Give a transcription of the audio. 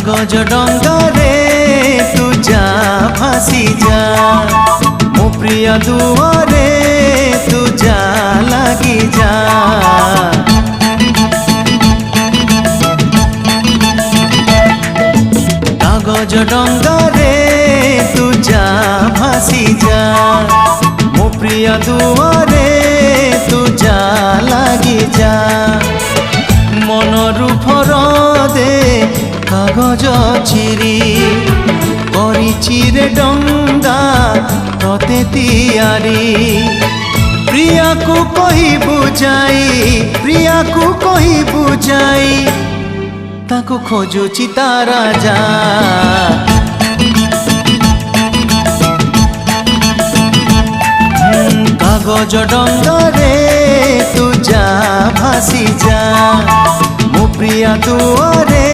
कागज डंगारे तू जा भासी जा मो प्रिय दुआरे तू जा लगी जा। कागज डंगारे तू जा भासी जा मो प्रिय दुआरे तू जा लगी जा। मनरु फरदे कागज चिरी रे डंगा तते तियारी। प्रिया को कही बुझाई प्रिया को कही बुझाई ताको खोजुची तारा जा। कागज डंगारे तू जा भासी जा मो प्रिया दुआरे।